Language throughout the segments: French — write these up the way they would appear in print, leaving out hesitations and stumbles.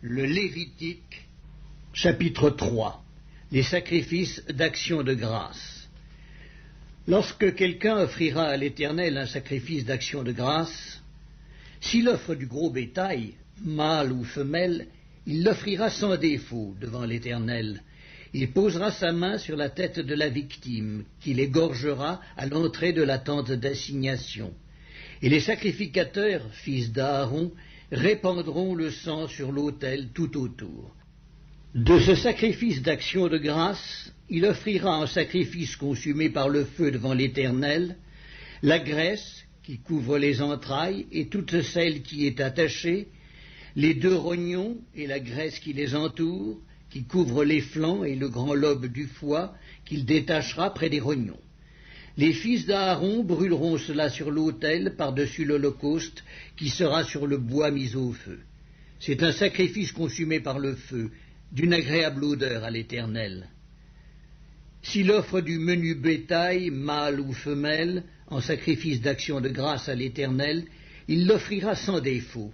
Le Lévitique, chapitre 3. Les sacrifices d'action de grâce. Lorsque quelqu'un offrira à l'Éternel un sacrifice d'action de grâce, s'il offre du gros bétail, mâle ou femelle, il l'offrira sans défaut devant l'Éternel. Il posera sa main sur la tête de la victime, qu'il égorgera à l'entrée de la tente d'assignation. Et les sacrificateurs, fils d'Aaron, répandront le sang sur l'autel tout autour. De ce sacrifice d'action de grâce, il offrira en sacrifice consumé par le feu devant l'Éternel la graisse qui couvre les entrailles et toute celle qui est attachée, les 2 rognons et la graisse qui les entoure, qui couvre les flancs et le grand lobe du foie, qu'il détachera près des rognons. Les fils d'Aaron brûleront cela sur l'autel par-dessus l'holocauste qui sera sur le bois mis au feu. C'est un sacrifice consumé par le feu, d'une agréable odeur à l'Éternel. S'il offre du menu bétail, mâle ou femelle, en sacrifice d'action de grâce à l'Éternel, il l'offrira sans défaut.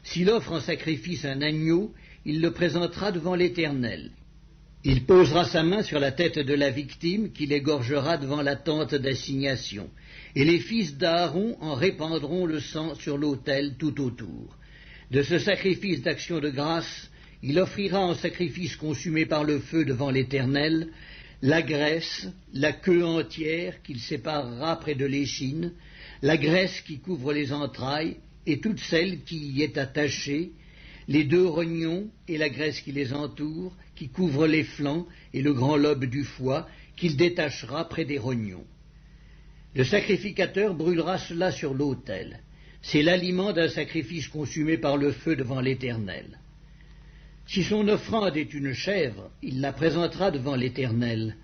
S'il offre en sacrifice un agneau, il le présentera devant l'Éternel. Il posera sa main sur la tête de la victime, qu'il égorgera devant la tente d'assignation, et les fils d'Aaron en répandront le sang sur l'autel tout autour. De ce sacrifice d'action de grâce, il offrira en sacrifice consumé par le feu devant l'Éternel la graisse, la queue entière qu'il séparera près de l'échine, la graisse qui couvre les entrailles et toute celle qui y est attachée, les 2 rognons et la graisse qui les entoure, qui couvre les flancs et le grand lobe du foie, qu'il détachera près des rognons. Le sacrificateur brûlera cela sur l'autel. C'est l'aliment d'un sacrifice consumé par le feu devant l'Éternel. Si son offrande est une chèvre, il la présentera devant l'Éternel.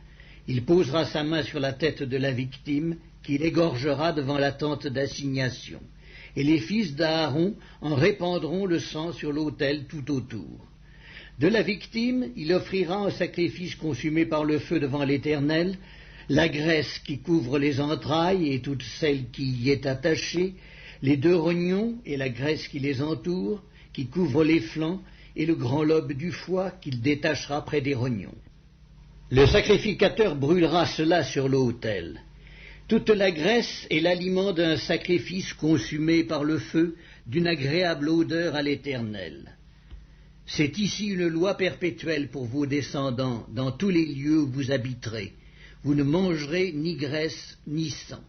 Il posera sa main sur la tête de la victime, qu'il égorgera devant la tente d'assignation. Et les fils d'Aaron en répandront le sang sur l'autel tout autour. De la victime, il offrira en sacrifice consumé par le feu devant l'Éternel la graisse qui couvre les entrailles et toute celle qui y est attachée, les 2 rognons et la graisse qui les entoure, qui couvre les flancs, et le grand lobe du foie qu'il détachera près des rognons. Le sacrificateur brûlera cela sur l'autel. Toute la graisse est l'aliment d'un sacrifice consumé par le feu, d'une agréable odeur à l'Éternel. C'est ici une loi perpétuelle pour vos descendants, dans tous les lieux où vous habiterez. Vous ne mangerez ni graisse ni sang.